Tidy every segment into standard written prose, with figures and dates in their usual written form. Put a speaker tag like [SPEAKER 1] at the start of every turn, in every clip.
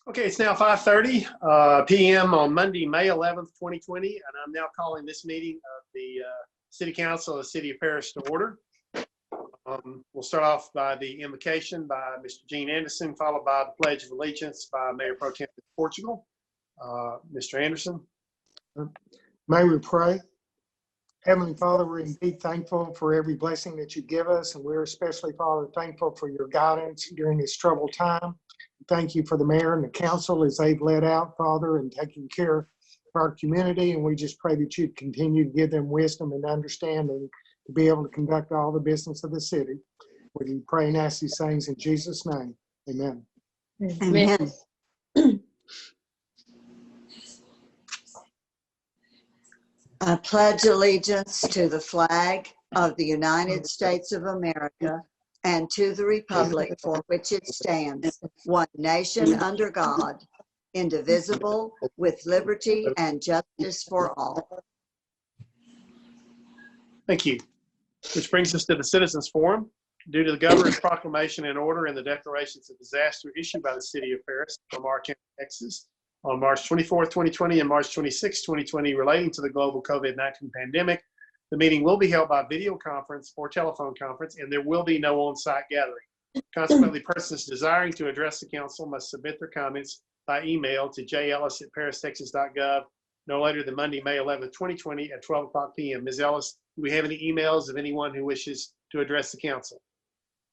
[SPEAKER 1] Okay, it's now 5:30 p.m. on Monday, May 11th, 2020, and I'm now calling this meeting of the City Council of the City of Paris to order. We'll start off by the invocation by Mr. Gene Anderson, followed by the Pledge of Allegiance by Mayor Pro Tem of Portugal. Mr. Anderson.
[SPEAKER 2] May we pray. Heavenly Father, we're indeed thankful for every blessing that you give us, and we're especially, Father, thankful for your guidance during this troubled time. Thank you for the mayor and the council as they've led out, Father, and taking care of our community, and we just pray that you'd continue to give them wisdom and understanding to be able to conduct all the business of the city. We pray and ask these things in Jesus' name. Amen.
[SPEAKER 3] Amen. I pledge allegiance to the flag of the United States of America and to the republic for which it stands, one nation under God, indivisible, with liberty and justice for all.
[SPEAKER 1] Thank you. Which brings us to the Citizens Forum. Due to the governor's proclamation and order and the declarations of disaster issued by the City of Paris, Lamar County, Texas, on March 24th, 2020 and March 26th, 2020, relating to the global COVID-19 pandemic, the meeting will be held by video conference or telephone conference, and there will be no on-site gathering. Consequently, persons desiring to address the council must submit their comments by email to jellis@paristexas.gov no later than Monday, May 11th, 2020 at 12:00 p.m. Ms. Ellis, do we have any emails of anyone who wishes to address the council?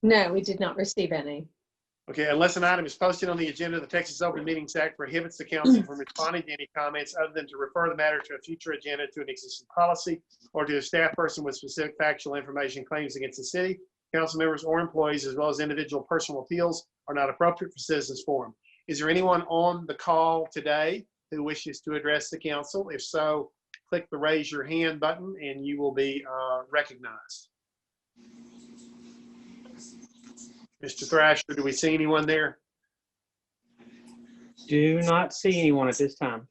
[SPEAKER 4] No, we did not receive any.
[SPEAKER 1] Okay, unless an item is posted on the agenda, the Texas Open Meetings Act prohibits the council from responding to any comments other than to refer the matter to a future agenda, to an existing policy, or to a staff person with specific factual information claims against the city. Council members or employees, as well as individual personal appeals, are not appropriate for citizens forum. Is there anyone on the call today who wishes to address the council? If so, click the raise your hand button and you will be recognized. Mr. Thrasher, do we see anyone there?
[SPEAKER 5] Do not see anyone at this time.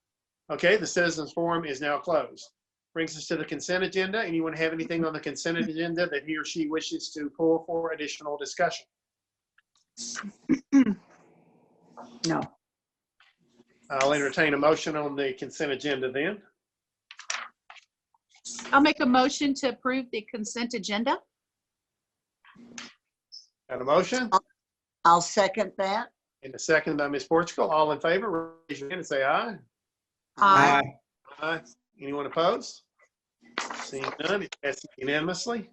[SPEAKER 1] Okay, the citizens forum is now closed. Brings us to the consent agenda. Anyone have anything on the consent agenda that he or she wishes to pull for additional discussion?
[SPEAKER 3] No.
[SPEAKER 1] I'll entertain a motion on the consent agenda then.
[SPEAKER 6] I'll make a motion to approve the consent agenda.
[SPEAKER 1] Got a motion?
[SPEAKER 3] I'll second that.
[SPEAKER 1] And a second by Ms. Portugal. All in favor, raise your hand and say aye.
[SPEAKER 6] Aye.
[SPEAKER 1] Aye. Anyone opposed? Seeing none, it passes unanimously.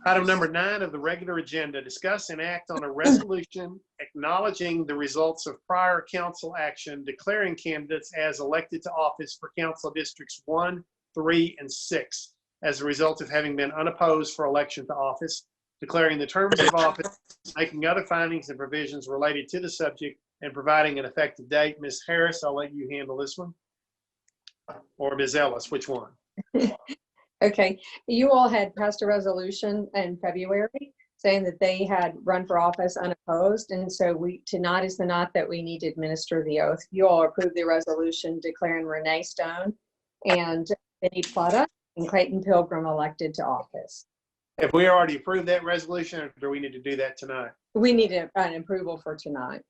[SPEAKER 1] Item number 9 of the regular agenda, discuss and act on a resolution acknowledging the results of prior council action, declaring candidates as elected to office for council districts 1, 3, and 6 as a result of having been unopposed for election to office, declaring the terms of office, making other findings and provisions related to the subject, and providing an effective date. Ms. Harris, I'll let you handle this one. Or Ms. Ellis, which one?
[SPEAKER 4] Okay, you all had passed a resolution in February saying that they had run for office unopposed, and so tonight is the night that we need to administer the oath. You all approved the resolution declaring Renee Stone and Benny Plata and Clayton Pilgrim elected to office.
[SPEAKER 1] Have we already approved that resolution, or do we need to do that tonight?
[SPEAKER 4] We need an approval for tonight.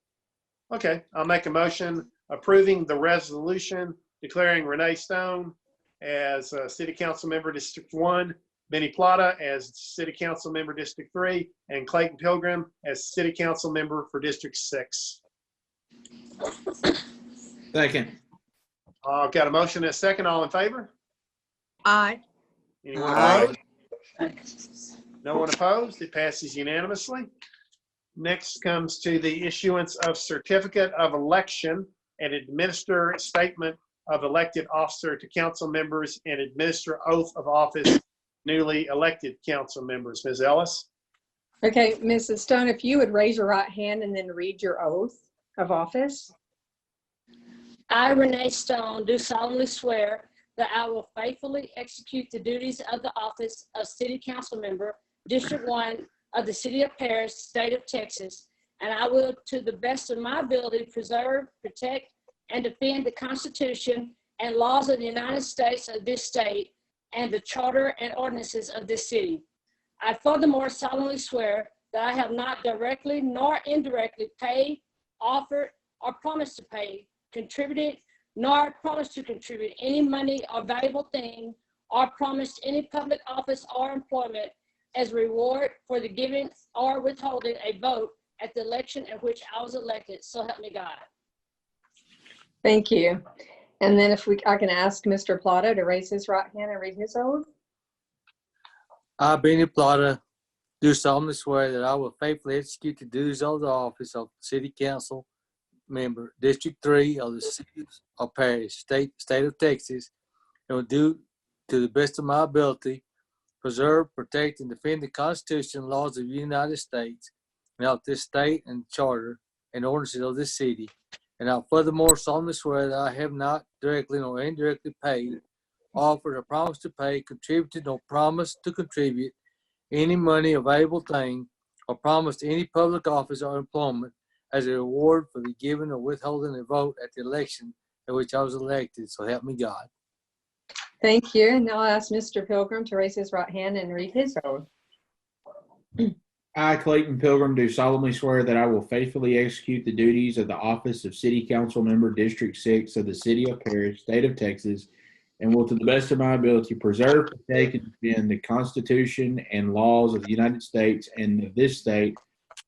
[SPEAKER 1] Okay, I'll make a motion approving the resolution declaring Renee Stone as City Council Member District 1, Benny Plata as City Council Member District 3, and Clayton Pilgrim as City Council Member for District 6.
[SPEAKER 5] Second.
[SPEAKER 1] I've got a motion and a second. All in favor?
[SPEAKER 6] Aye.
[SPEAKER 1] Anyone
[SPEAKER 3] Aye.
[SPEAKER 1] opposed? No one opposed. It passes unanimously. Next comes to the issuance of certificate of election and administer statement of elected officer to council members and administer oath of office newly elected council members. Ms. Ellis?
[SPEAKER 4] Okay, Mrs. Stone, if you would raise your right hand and then read your oath of office.
[SPEAKER 7] I, Renee Stone, do solemnly swear that I will faithfully execute the duties of the office of City Council Member, District 1 of the City of Paris, State of Texas, and I will, to the best of my ability, preserve, protect, and defend the Constitution and laws of the United States of this state and the charter and ordinances of this city. I furthermore solemnly swear that I have not directly nor indirectly paid, offered, or promised to pay, contributed, nor promised to contribute any money or valuable thing, or promised any public office or employment as reward for the giving or withholding a vote at the election in which I was elected. So help me God.
[SPEAKER 4] Thank you. And then I can ask Mr. Plata to raise his right hand and read his oath.
[SPEAKER 8] I, Benny Plata, do solemnly swear that I will faithfully execute the duties of the office of City Council Member, District 3 of the City of Parish, State of Texas, and will do to the best of my ability preserve, protect, and defend the Constitution and laws of the United States and of this state and charter and ordinances of this city. And I furthermore solemnly swear that I have not directly nor indirectly paid, offered, or promised to pay, contributed, nor promised to contribute any money or valuable thing, or promised any public office or employment as a reward for the giving or withholding a vote at the election at which I was elected. So help me God.
[SPEAKER 4] Thank you. And now I'll ask Mr. Pilgrim to raise his right hand and read his oath.
[SPEAKER 5] I, Clayton Pilgrim, do solemnly swear that I will faithfully execute the duties of the office of City Council Member, District 6 of the City of Parish, State of Texas, and will to the best of my ability preserve, protect, and defend the Constitution and laws of the United States and of this state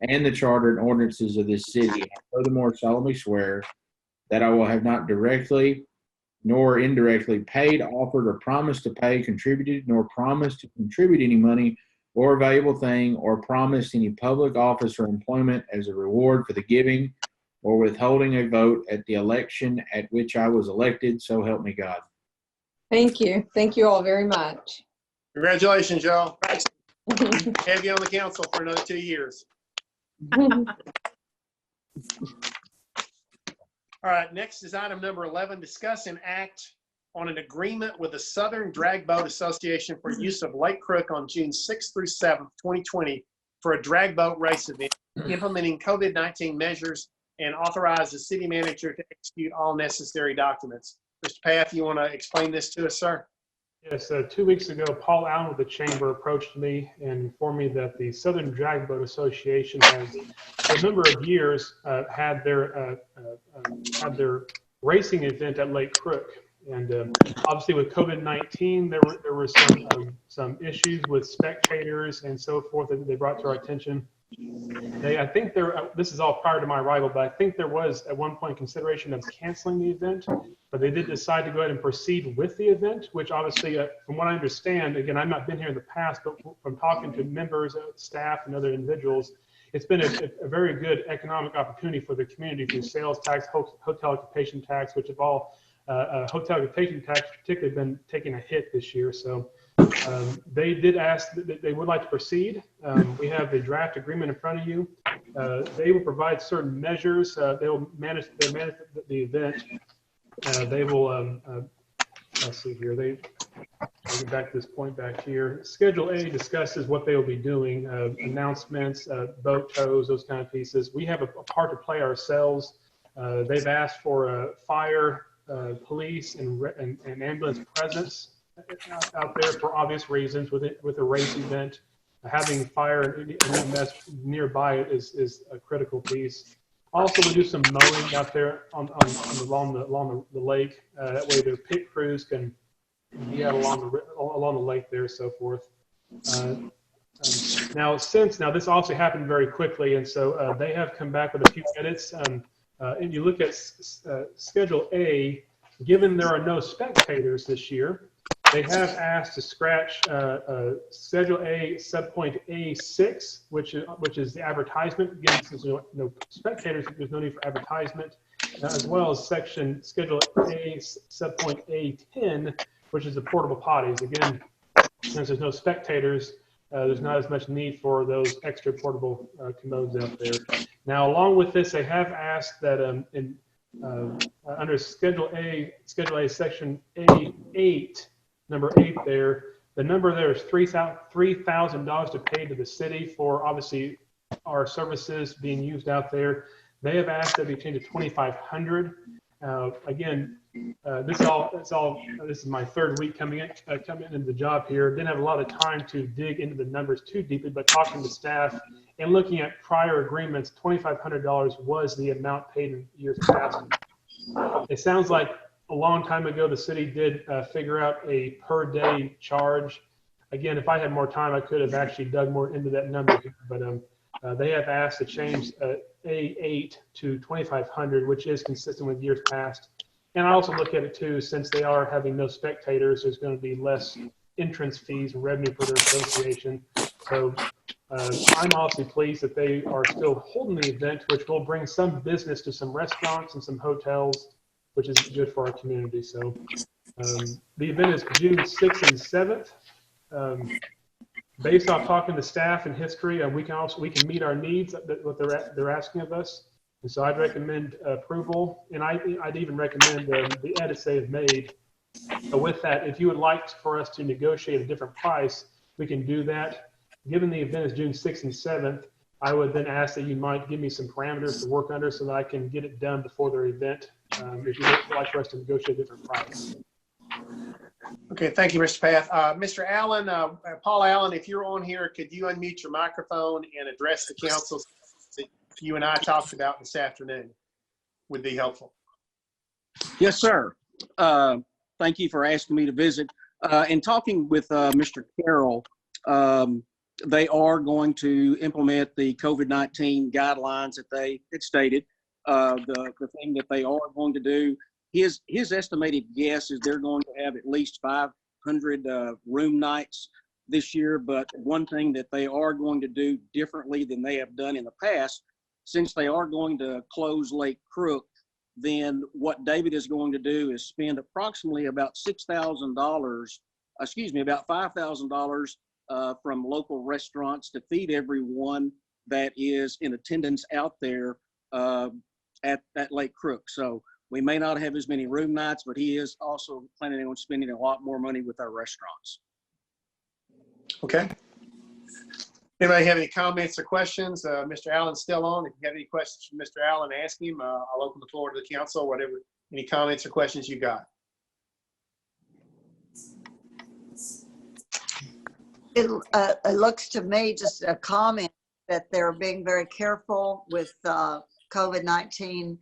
[SPEAKER 5] and the charter and ordinances of this city. I furthermore solemnly swear that I will have not directly nor indirectly paid, offered, or promised to pay, contributed, nor promised to contribute any money or valuable thing, or promised any public office or employment as a reward for the giving or withholding a vote at the election at which I was elected. So help me God.
[SPEAKER 4] Thank you. Thank you all very much.
[SPEAKER 1] Congratulations, y'all. Have you on the council for another 2 years. All right, next is item number 11, discuss and act on an agreement with the Southern Drag Boat Association for use of Lake Crook on June 6th through 7th, 2020 for a drag boat race event, implementing COVID-19 measures, and authorize the city manager to execute all necessary documents. Mr. Path, you want to explain this to us, sir?
[SPEAKER 9] Yes, 2 weeks ago, Paul Allen with the Chamber approached me and informed me that the Southern Drag Boat Association has, for a number of years, had their racing event at Lake Crook. And obviously, with COVID-19, there were some issues with spectators and so forth that they brought to our attention. This is all prior to my arrival, but I think there was at one point consideration of canceling the event, but they did decide to go ahead and proceed with the event, which obviously, from what I understand, again, I've not been here in the past, but from talking to members, staff, and other individuals, it's been a very good economic opportunity for the community through sales tax, hotel occupation tax, which have all, hotel occupation tax particularly been taking a hit this year. So they did ask that they would like to proceed. We have the draft agreement in front of you. They will provide certain measures. They will manage the event. They will, let's see here. I'll get back to this point back here. Schedule A discusses what they will be doing, announcements, boat tows, those kind of pieces. We have a part to play ourselves. They've asked for fire, police, and ambulance presence out there for obvious reasons with a race event. Having fire and EMS nearby is a critical piece. Also, we do some mowing out there along the lake. That way, their pit crews can be out along the lake there, so forth. Now this also happened very quickly, and so they have come back with a few edits. And you look at Schedule A, given there are no spectators this year, they have asked to scratch Schedule A subpoint A6, which is the advertisement. Again, since there are no spectators, there's no need for advertisement, as well as Schedule A subpoint A10, which is the portable potties. Again, since there's no spectators, there's not as much need for those extra portable commodes out there. Now, along with this, they have asked that under Schedule A Section A8, number 8 there, the number there is $3,000 to pay to the city for obviously our services being used out there. They have asked that we change to $2,500. Again, this is my third week coming into the job here. Didn't have a lot of time to dig into the numbers too deeply, but talking to staff And looking at prior agreements, $2,500 was the amount paid in years past. It sounds like a long time ago, the city did figure out a per day charge. Again, if I had more time, I could have actually dug more into that number, but they have asked to change A8 to 2,500, which is consistent with years past. And I also look at it too, since they are having no spectators, there's going to be less entrance fees and revenue for their association. So I'm also pleased that they are still holding the event, which will bring some business to some restaurants and some hotels, which is good for our community. So the event is June 6th and 7th. Based off talking to staff and history, we can meet our needs, what they're asking of us. And so I'd recommend approval, and I'd even recommend the edits they have made. With that, if you would like for us to negotiate a different price, we can do that. Given the event is June 6th and 7th, I would then ask that you might give me some parameters to work under so that I can get it done before their event. If you would like for us to negotiate a different price.
[SPEAKER 1] Okay, thank you, Mr. Path. Mr. Allen, Paul Allen, if you're on here, could you unmute your microphone and address the council that you and I talked about this afternoon? Would be helpful.
[SPEAKER 10] Yes, sir. Thank you for asking me to visit. In talking with Mr. Carroll, they are going to implement the COVID-19 guidelines that they had stated. The thing that they are going to do, his estimated guess is they're going to have at least 500 room nights this year. But one thing that they are going to do differently than they have done in the past, since they are going to close Lake Crook, then what David is going to do is spend approximately about about $5,000 from local restaurants to feed everyone that is in attendance out there at Lake Crook. So we may not have as many room nights, but he is also planning on spending a lot more money with our restaurants.
[SPEAKER 1] Okay. Anybody have any comments or questions? Mr. Allen's still on. If you have any questions from Mr. Allen, ask him. I'll open the floor to the council, whatever, any comments or questions you got.
[SPEAKER 3] It looks to me, just a comment, that they're being very careful with COVID-19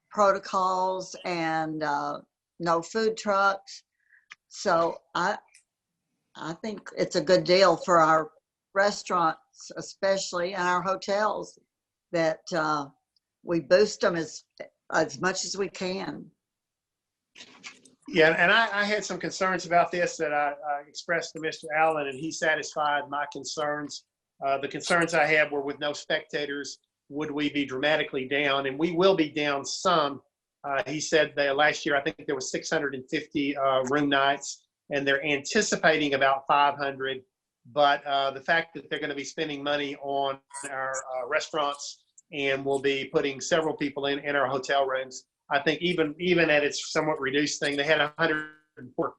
[SPEAKER 3] protocols and no food trucks. So I think it's a good deal for our restaurants, especially, and our hotels, that we boost them as much as we can.
[SPEAKER 1] Yeah, and I had some concerns about this that I expressed to Mr. Allen, and he satisfied my concerns. The concerns I had were with no spectators, would we be dramatically down? And we will be down some. He said that last year, I think there was 650 room nights, and they're anticipating about 500. But the fact that they're going to be spending money on our restaurants and we'll be putting several people in our hotel rooms, I think even at its somewhat reduced thing, they had 104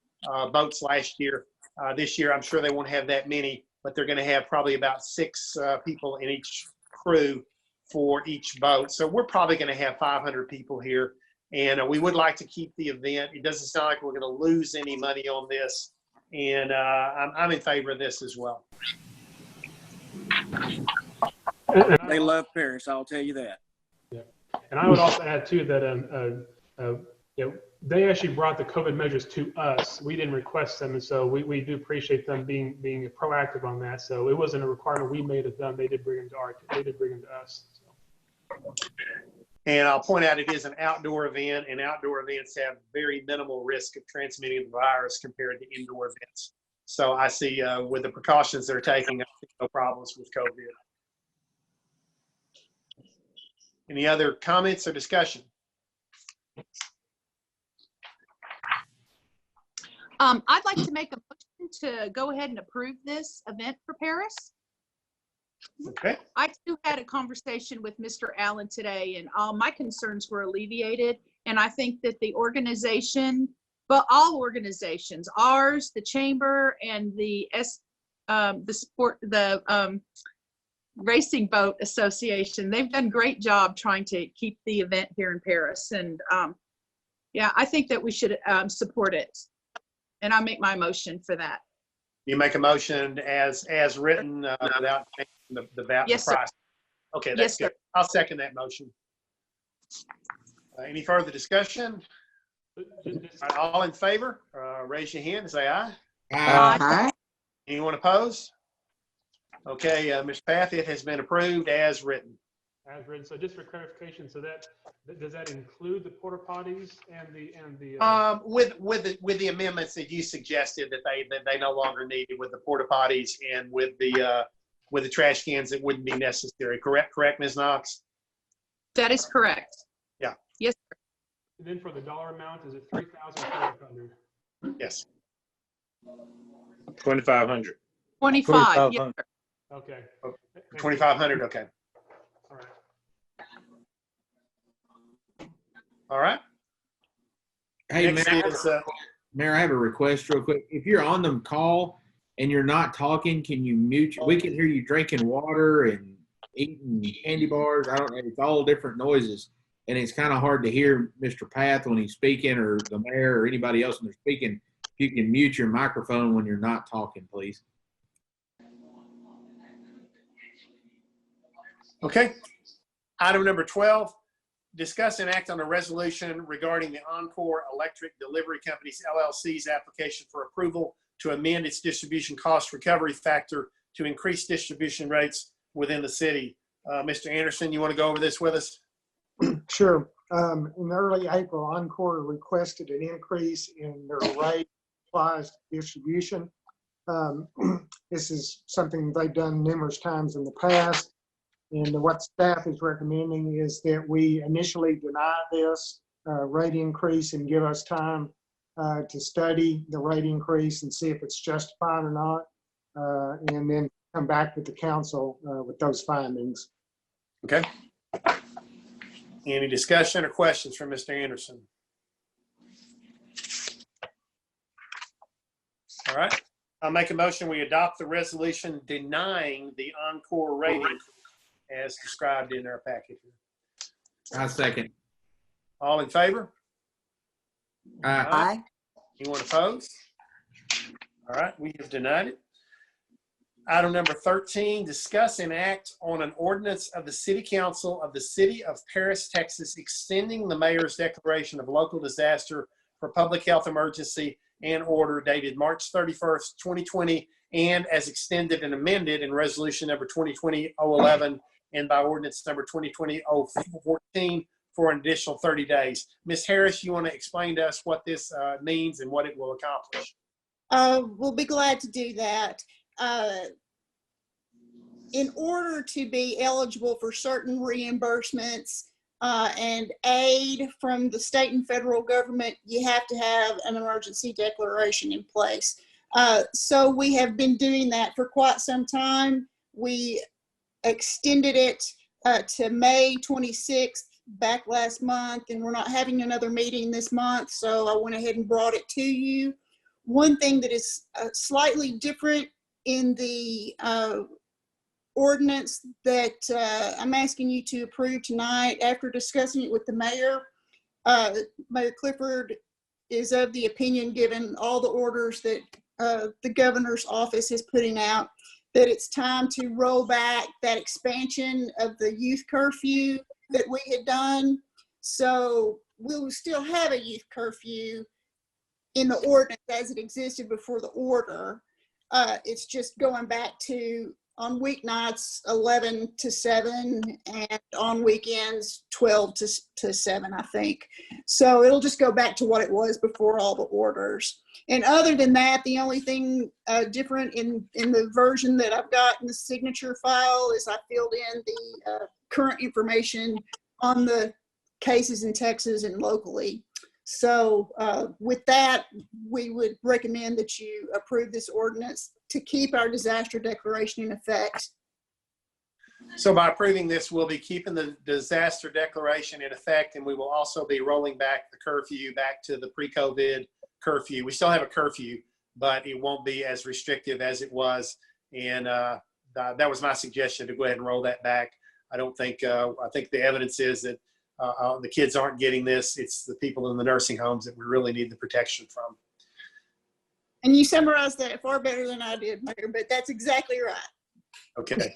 [SPEAKER 1] boats last year. This year, I'm sure they won't have that many, but they're going to have probably about 6 people in each crew for each boat. So we're probably going to have 500 people here. And we would like to keep the event. It doesn't sound like we're going to lose any money on this. And I'm in favor of this as well.
[SPEAKER 10] They love Paris, I'll tell you that.
[SPEAKER 9] Yeah. And I would also add too that they actually brought the COVID measures to us. We didn't request them, and so we do appreciate them being proactive on that. So it wasn't a requirement we made of them. They did bring them to us. So.
[SPEAKER 1] And I'll point out it is an outdoor event, and outdoor events have very minimal risk of transmitting the virus compared to indoor events. So I see with the precautions they're taking, I see no problems with COVID. Any other comments or discussion?
[SPEAKER 6] I'd like to make a motion to go ahead and approve this event for Paris.
[SPEAKER 1] Okay.
[SPEAKER 6] I too had a conversation with Mr. Allen today, and all my concerns were alleviated. And I think that the organization, but all organizations, ours, the chamber, and the Racing Boat Association, they've done a great job trying to keep the event here in Paris. And yeah, I think that we should support it. And I'll make my motion for that.
[SPEAKER 1] You make a motion as written without changing the
[SPEAKER 6] Yes,
[SPEAKER 1] price. Okay,
[SPEAKER 6] Yes,
[SPEAKER 1] that's
[SPEAKER 6] sir.
[SPEAKER 1] good. I'll second that motion. Any further discussion?
[SPEAKER 9] Just-
[SPEAKER 1] All in favor, raise your hand and say aye.
[SPEAKER 3] Aye.
[SPEAKER 1] Anyone opposed? Okay, Mr. Path, it has been approved as written.
[SPEAKER 9] As written, so just for clarification, so that, does that include the porta potties and the,
[SPEAKER 1] With the amendments that you suggested that they no longer needed with the porta potties and with the trash cans that wouldn't be necessary. Correct, Ms. Knox?
[SPEAKER 6] That is correct.
[SPEAKER 1] Yeah.
[SPEAKER 6] Yes, sir.
[SPEAKER 9] then for the dollar amount, is it 3,500?
[SPEAKER 1] Yes.
[SPEAKER 11] 2,500.
[SPEAKER 6] 25. Yes, sir.
[SPEAKER 9] Okay.
[SPEAKER 1] 2,500. Okay.
[SPEAKER 9] All right.
[SPEAKER 1] All right.
[SPEAKER 5] Hey,
[SPEAKER 1] Next
[SPEAKER 5] Mayor,
[SPEAKER 1] is,
[SPEAKER 5] Mayor, I have a request real quick. If you're on the call and you're not talking, can you mute? We can hear you drinking water and eating candy bars. I don't know. It's all different noises. And it's kind of hard to hear Mr. Path when he's speaking, or the mayor or anybody else when they're speaking. If you can mute your microphone when you're not talking, please.
[SPEAKER 1] Okay. Item number 12, discuss and act on a resolution regarding the Encore Electric Delivery Company's LLC's application for approval to amend its distribution cost recovery factor to increase distribution rates within the city. Mr. Anderson, you want to go over this with us?
[SPEAKER 2] Sure. In early April, Encore requested an increase in their rate applies to distribution. This is something they've done numerous times in the past. And what staff is recommending is that we initially deny this rate increase and give us time to study the rate increase and see if it's justified or not, and then come back with the council with those findings.
[SPEAKER 1] Okay. Any discussion or questions from Mr. Anderson? All right. I'll make a motion. We adopt the resolution denying the Encore rating as described in our package.
[SPEAKER 5] I second.
[SPEAKER 1] All in favor?
[SPEAKER 3] Aye.
[SPEAKER 1] Anyone opposed? All right, we have denied it. Item number 13, discuss and act on an ordinance of the City Council of the City of Paris, Texas, extending the mayor's declaration of local disaster for public health emergency and order dated March 31st, 2020, and as extended and amended in resolution number 2020-011 and by ordinance number 2020-014 for an additional 30 days. Ms. Harris, you want to explain to us what this means and what it will accomplish?
[SPEAKER 12] We'll be glad to do that. In order to be eligible for certain reimbursements and aid from the state and federal government, you have to have an emergency declaration in place. So we have been doing that for quite some time. We extended it to May 26th back last month, and we're not having another meeting this month, so I went ahead and brought it to you. One thing that is slightly different in the ordinance that I'm asking you to approve tonight, after discussing it with the mayor, Mayor Clifford is of the opinion, given all the orders that the governor's office is putting out, that it's time to roll back that expansion of the youth curfew that we had done. So we will still have a youth curfew in the ordinance as it existed before the order. It's just going back to on weeknights 11 to 7 and on weekends 12 to 7, I think. So it'll just go back to what it was before all the orders. And other than that, the only thing different in the version that I've got in the signature file is I filled in the current information on the cases in Texas and locally. So with that, we would recommend that you approve this ordinance to keep our disaster declaration in effect.
[SPEAKER 1] So by approving this, we'll be keeping the disaster declaration in effect, and we will also be rolling back the curfew back to the pre-COVID curfew. We still have a curfew, but it won't be as restrictive as it was. And that was my suggestion, to go ahead and roll that back. I don't think, I think the evidence is that the kids aren't getting this. It's the people in the nursing homes that we really need the protection from.
[SPEAKER 12] And you summarized that far better than I did, Mayor, but that's exactly right.
[SPEAKER 1] Okay.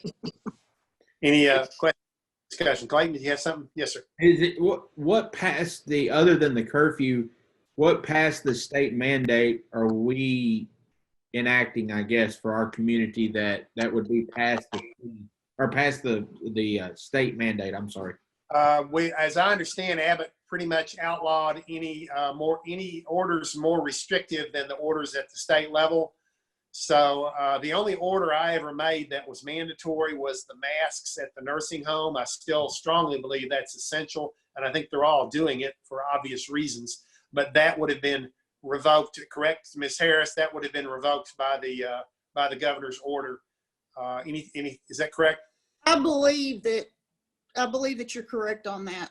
[SPEAKER 1] Any questions discussion. Clayton, did you have something? Yes, sir.
[SPEAKER 5] Is it what passed the other than the curfew? What passed the state mandate are we enacting? I guess for our community that would be past the state mandate. I'm sorry.
[SPEAKER 1] As I understand, Abbott pretty much outlawed any orders more restrictive than the orders at the state level. So the only order I ever made that was mandatory was the masks at the nursing home. I still strongly believe that's essential, and I think they're all doing it for obvious reasons. But that would have been revoked. Correct, Ms. Harris? That would have been revoked by the governor's order. Is that correct?
[SPEAKER 12] I believe that you're correct on that.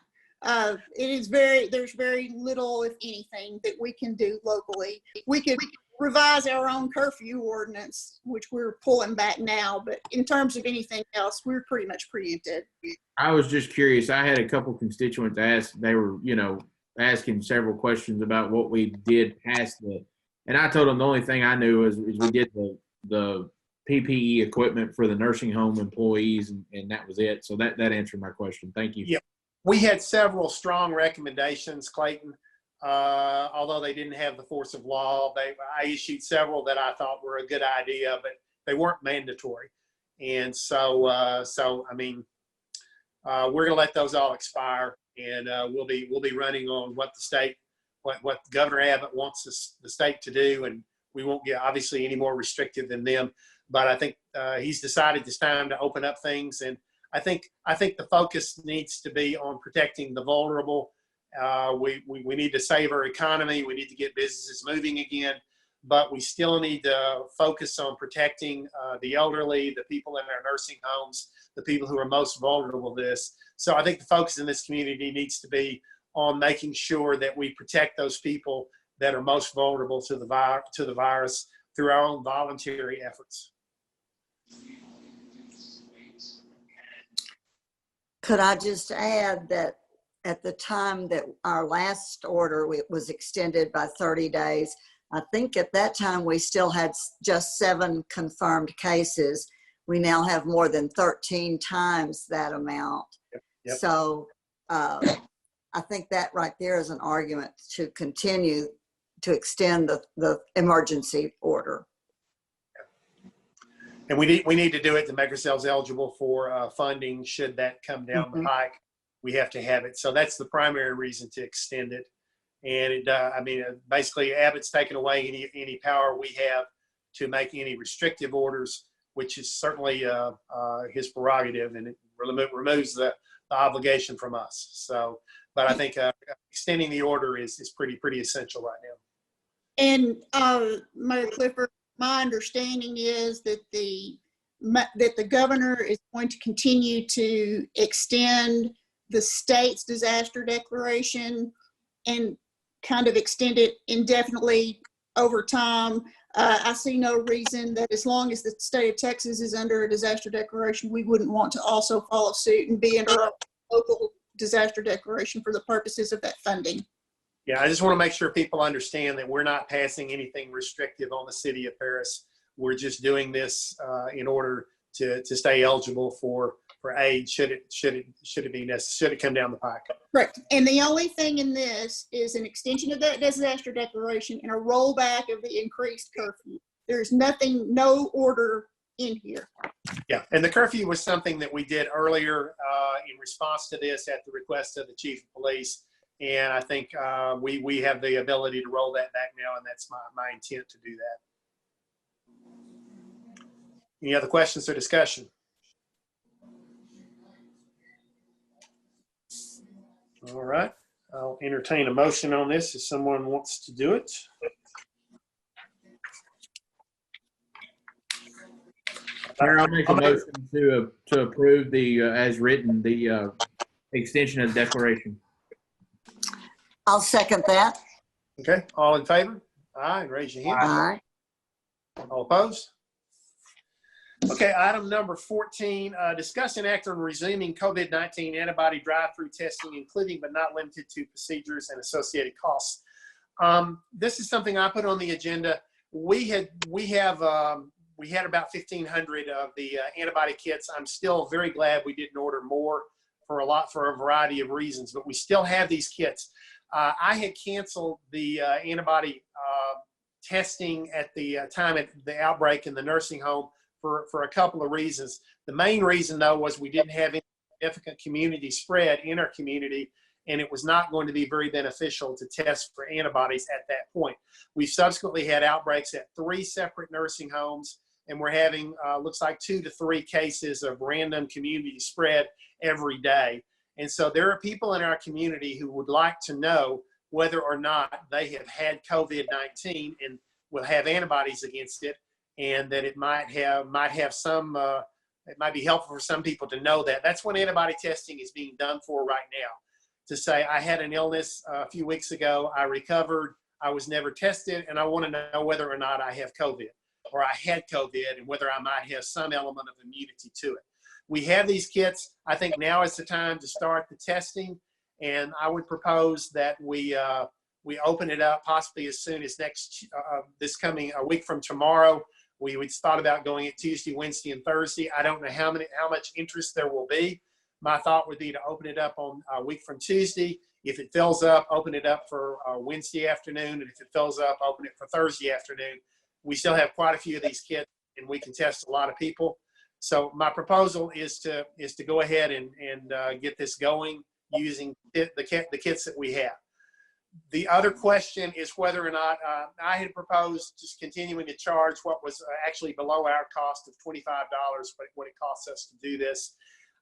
[SPEAKER 12] There's very little, if anything, that we can do locally. We could revise our own curfew ordinance, which we're pulling back now, but in terms of anything else, we're pretty much preempted.
[SPEAKER 5] I was just curious. I had a couple constituents ask. They were, asking several questions about what we did past and I told them the only thing I knew is we did the PPE equipment for the nursing home employees, and that was it. So that answered my question. Thank you.
[SPEAKER 1] Yeah, we had several strong recommendations, Clayton. Although they didn't have the force of law, I issued several that I thought were a good idea, but they weren't mandatory. And so we're going to let those all expire, and we'll be running on what Governor Abbott wants the state to do, and we won't get obviously any more restrictive than them. But I think he's decided it's time to open up things, and I think the focus needs to be on protecting the vulnerable. We need to save our economy. We need to get businesses moving again, but we still need to focus on protecting the elderly, the people in our nursing homes, the people who are most vulnerable to this. So I think the focus in this community needs to be on making sure that we protect those people that are most vulnerable to the virus through our own voluntary efforts.
[SPEAKER 3] Could I just add that at the time that our last order was extended by 30 days, I think at that time we still had just 7 confirmed cases. We now have more than 13 times that amount.
[SPEAKER 1] Yep.
[SPEAKER 3] So I think that right there is an argument to continue to extend the emergency order.
[SPEAKER 1] And we need to do it to make ourselves eligible for funding should that come down the pike. We have to have it. So that's the primary reason to extend it. And basically Abbott's taken away any power we have to make any restrictive orders, which is certainly his prerogative, and it removes the obligation from us. So, but I think extending the order is pretty essential right now.
[SPEAKER 12] And Mayor Clifford, my understanding is that the governor is going to continue to extend the state's disaster declaration and kind of extend it indefinitely over time. I see no reason that as long as the state of Texas is under a disaster declaration, we wouldn't want to also follow suit and be under a local disaster declaration for the purposes of that funding.
[SPEAKER 1] Yeah, I just want to make sure people understand that we're not passing anything restrictive on the city of Paris. We're just doing this in order to stay eligible for aid should it be necessary, should it come down the pike.
[SPEAKER 12] Correct. And the only thing in this is an extension of that disaster declaration and a rollback of the increased curfew. There's no order in here.
[SPEAKER 1] Yeah, and the curfew was something that we did earlier in response to this at the request of the chief of police. And I think we have the ability to roll that back now, and that's my intent to do that. Any other questions or discussion? All right, I'll entertain a motion on this if someone wants to do it.
[SPEAKER 5] Mayor, I'll make a motion to approve the as written the extension of the declaration.
[SPEAKER 3] I'll second that.
[SPEAKER 1] Okay, all in favor? Aye, raise your hand.
[SPEAKER 3] Aye.
[SPEAKER 1] All opposed? Okay, item number 14, discuss and act on resuming COVID-19 antibody drive-through testing, including but not limited to procedures and associated costs. This is something I put on the agenda. We had about 1,500 of the antibody kits. I'm still very glad we didn't order more. for a variety of reasons, but we still have these kits. I had canceled the antibody testing at the time at the outbreak in the nursing home for a couple of reasons. The main reason, though, was we didn't have any significant community spread in our community, and it was not going to be very beneficial to test for antibodies at that point. We've subsequently had outbreaks at 3 separate nursing homes, and we're having, looks like 2 to 3 cases of random community spread every day. And so there are people in our community who would like to know whether or not they have had COVID-19 and will have antibodies against it, and that it might have some, it might be helpful for some people to know that. That's what antibody testing is being done for right now. To say, I had an illness a few weeks ago, I recovered, I was never tested, and I want to know whether or not I have COVID, or I had COVID, and whether I might have some element of immunity to it. We have these kits. I think now is the time to start the testing, and I would propose that we open it up possibly as soon as this coming a week from tomorrow. We thought about going it Tuesday, Wednesday, and Thursday. I don't know how much interest there will be. My thought would be to open it up on a week from Tuesday. If it fills up, open it up for Wednesday afternoon, and if it fills up, open it for Thursday afternoon. We still have quite a few of these kits, and we can test a lot of people. So my proposal is to go ahead and get this going using the kits that we have. The other question is whether or not I had proposed just continuing to charge what was actually below our cost of $25, what it costs us to do this.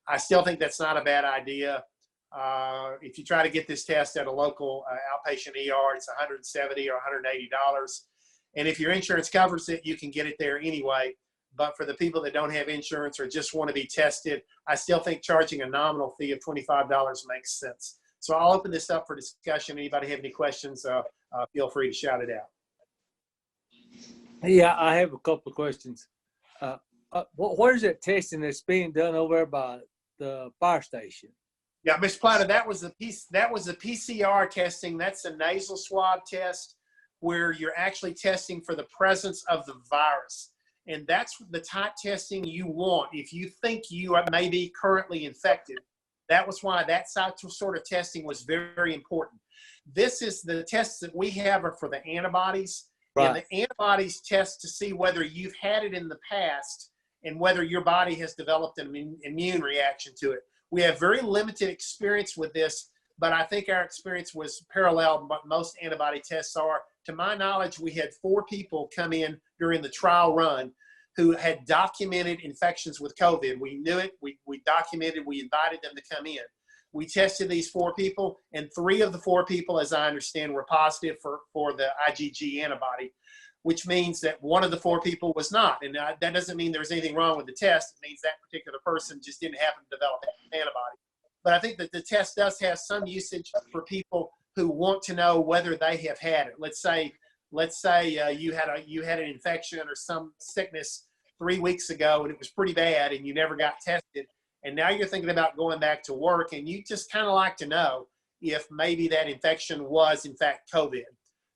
[SPEAKER 1] I still think that's not a bad idea. If you try to get this test at a local outpatient ER, it's $170 or $180. And if your insurance covers it, you can get it there anyway. But for the people that don't have insurance or just want to be tested, I still think charging a nominal fee of $25 makes sense. So I'll open this up for discussion. Anybody have any questions, feel free to shout it out.
[SPEAKER 8] Yeah, I have a couple of questions. What is that testing that's being done over there by the fire station?
[SPEAKER 1] Yeah, Ms. Plata, that was the PCR testing. That's a nasal swab test where you're actually testing for the presence of the virus. And that's the type testing you want if you think you may be currently infected. That was why that sort of testing was very, very important. This is the tests that we have are for the antibodies. Right. And the antibodies test to see whether you've had it in the past and whether your body has developed an immune reaction to it. We have very limited experience with this, but I think our experience was paralleled what most antibody tests are. To my knowledge, we had 4 people come in during the trial run who had documented infections with COVID. We knew it, we documented, we invited them to come in. We tested these 4 people, and 3 of the 4 people, as I understand, were positive for the IgG antibody, which means that 1 of the 4 people was not. And that doesn't mean there's anything wrong with the test. It means that particular person just didn't happen to develop an antibody. But I think that the test does have some usage for people who want to know whether they have had it. Let's say you had an infection or some sickness 3 weeks ago and it was pretty bad and you never got tested, and now you're thinking about going back to work and you just kind of like to know if maybe that infection was in fact COVID.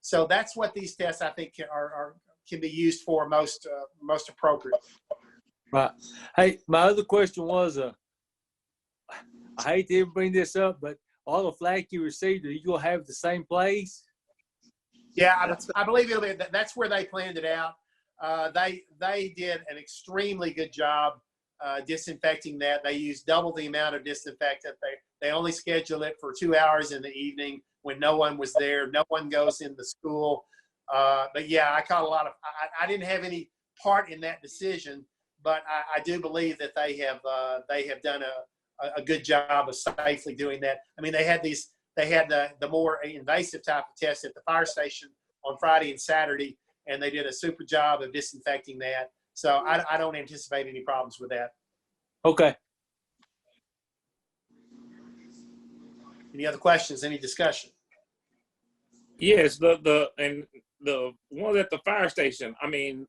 [SPEAKER 1] So that's what these tests I think can be used for most appropriate.
[SPEAKER 8] Right. Hey, my other question was, I hate to even bring this up, but all the flack you received, are you gonna have the same place?
[SPEAKER 1] Yeah, I believe it'll be. That's where they planned it out. They did an extremely good job disinfecting that. They used double the amount of disinfectant. They only schedule it for 2 hours in the evening when no one was there. No one goes in the school. But yeah, I caught a lot of. I didn't have any part in that decision, but I do believe that they have done a good job of safely doing that. I mean, they had the more invasive type of test at the fire station on Friday and Saturday, and they did a super job of disinfecting that. So I don't anticipate any problems with that.
[SPEAKER 8] Okay.
[SPEAKER 1] Any other questions? Any discussion?
[SPEAKER 11] Yes, the ones at the fire station. I mean,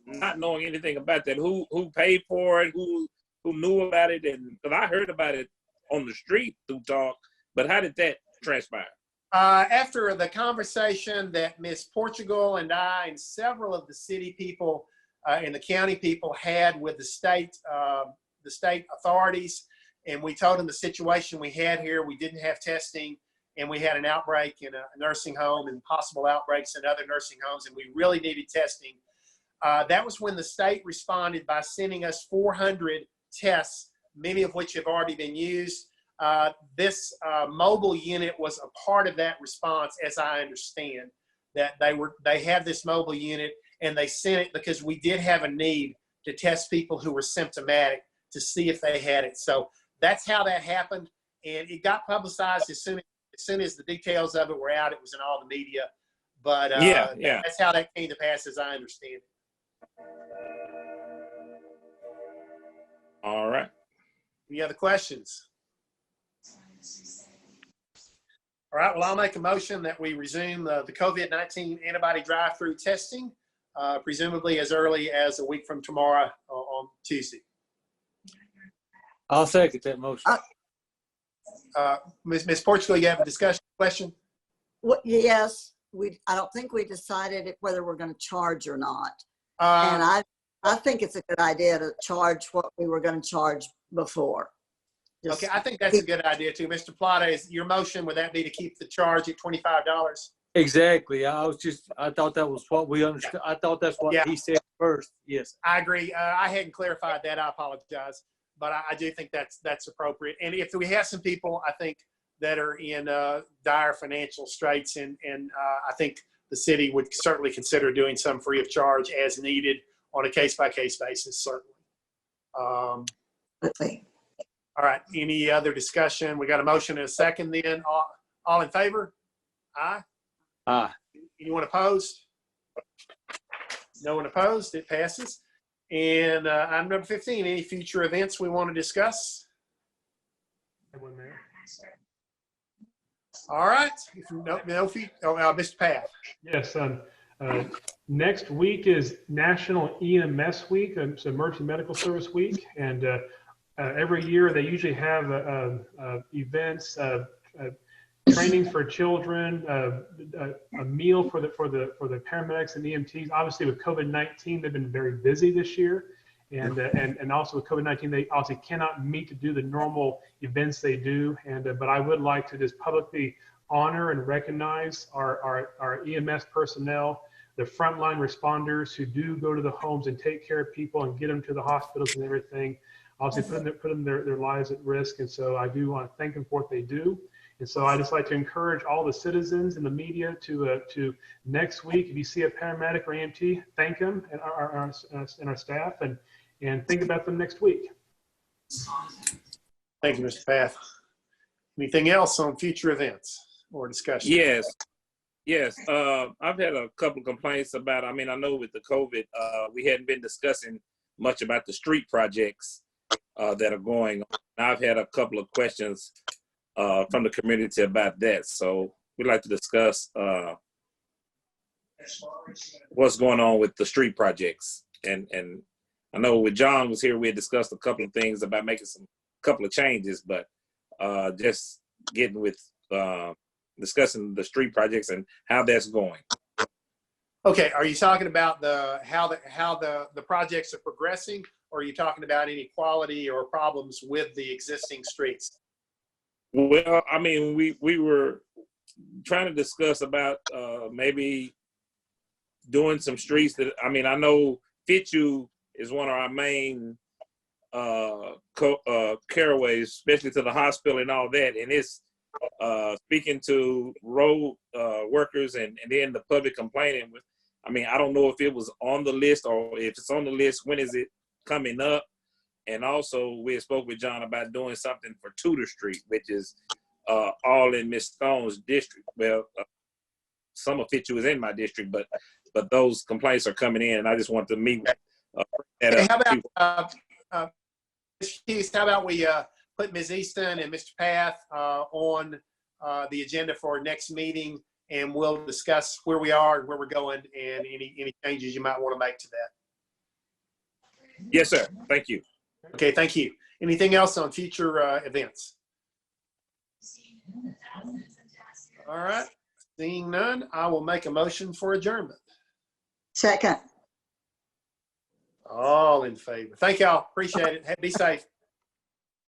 [SPEAKER 11] not knowing anything about that, who paid for it, who knew about it, and because I heard about it on the street through talk, but how did that transpire?
[SPEAKER 1] After the conversation that Ms. Portugal and I and several of the city people and the county people had with the state authorities, and we told them the situation we had here. We didn't have testing, and we had an outbreak in a nursing home and possible outbreaks in other nursing homes, and we really needed testing. That was when the state responded by sending us 400 tests, many of which have already been used. This mobile unit was a part of that response, as I understand, that they have this mobile unit, and they sent it because we did have a need to test people who were symptomatic to see if they had it. So that's how that happened, and it got publicized as soon as the details of it were out. It was in all the media, but
[SPEAKER 11] yeah.
[SPEAKER 1] that's how that came to pass, as I understand it.
[SPEAKER 11] All right.
[SPEAKER 1] Any other questions? All right, well, I'll make a motion that we resume the COVID-19 antibody drive-through testing, presumably as early as a week from tomorrow on Tuesday.
[SPEAKER 8] I'll second that motion.
[SPEAKER 1] Ms. Portugal, you have a discussion question?
[SPEAKER 3] Well, yes, I don't think we decided whether we're going to charge or not. And I think it's a good idea to charge what we were going to charge before.
[SPEAKER 1] Okay, I think that's a good idea too. Mr. Plata, is your motion, would that be to keep the charge at $25?
[SPEAKER 8] Exactly. I thought that was what we understood. I thought that's what he said first. Yes.
[SPEAKER 1] I agree. I hadn't clarified that. I apologize. But I do think that's appropriate. And if we have some people, I think, that are in dire financial straits, and I think the city would certainly consider doing some free of charge as needed on a case-by-case basis, certainly. All right, any other discussion? We got a motion and a second then. All in favor? Aye?
[SPEAKER 8] Aye.
[SPEAKER 1] Anyone opposed? No one opposed, it passes. And item number 15, any future events we want to discuss? All right, Mr. Path.
[SPEAKER 9] Yes, next week is National EMS Week, it's Emergency Medical Service Week, and every year they usually have events, trainings for children, a meal for the paramedics and EMTs. Obviously, with COVID-19, they've been very busy this year, and also with COVID-19, they obviously cannot meet to do the normal events they do. But I would like to just publicly honor and recognize our EMS personnel, the frontline responders who do go to the homes and take care of people and get them to the hospitals and everything. Obviously, putting their lives at risk, and so I do want to thank them for what they do. And so I just like to encourage all the citizens and the media to next week, if you see a paramedic or EMT, thank them and our staff, and think about them next week.
[SPEAKER 1] Thank you, Mr. Path. Anything else on future events or discussion?
[SPEAKER 11] Yes. I've had a couple of complaints about, I know with the COVID, we hadn't been discussing much about the street projects that are going on. I've had a couple of questions from the community about that. So we'd like to discuss what's going on with the street projects. And I know when John was here, we had discussed a couple of things about making couple of changes, but just getting with discussing the street projects and how that's going.
[SPEAKER 1] Okay, are you talking about how the projects are progressing, or are you talking about any quality or problems with the existing streets?
[SPEAKER 11] Well, we were trying to discuss about maybe doing some streets that, I know Fitzhugh is one of our main careways, especially to the hospital and all that. And it's speaking to road workers and then the public complaining. I don't know if it was on the list, or if it's on the list, when is it coming up? And also, we spoke with John about doing something for Tudor Street, which is all in Ms. Stone's district. Well, some of Fitzhugh is in my district, but those complaints are coming in, and I just want to meet.
[SPEAKER 1] How about we put Ms. Easton and Mr. Path on the agenda for next meeting, and we'll discuss where we are and where we're going and any changes you might want to make to that.
[SPEAKER 11] Yes, sir. Thank you.
[SPEAKER 1] Okay, thank you. Anything else on future events? All right, seeing none, I will make a motion for adjournment.
[SPEAKER 3] Second.
[SPEAKER 1] All in favor. Thank y'all. Appreciate it. Be safe.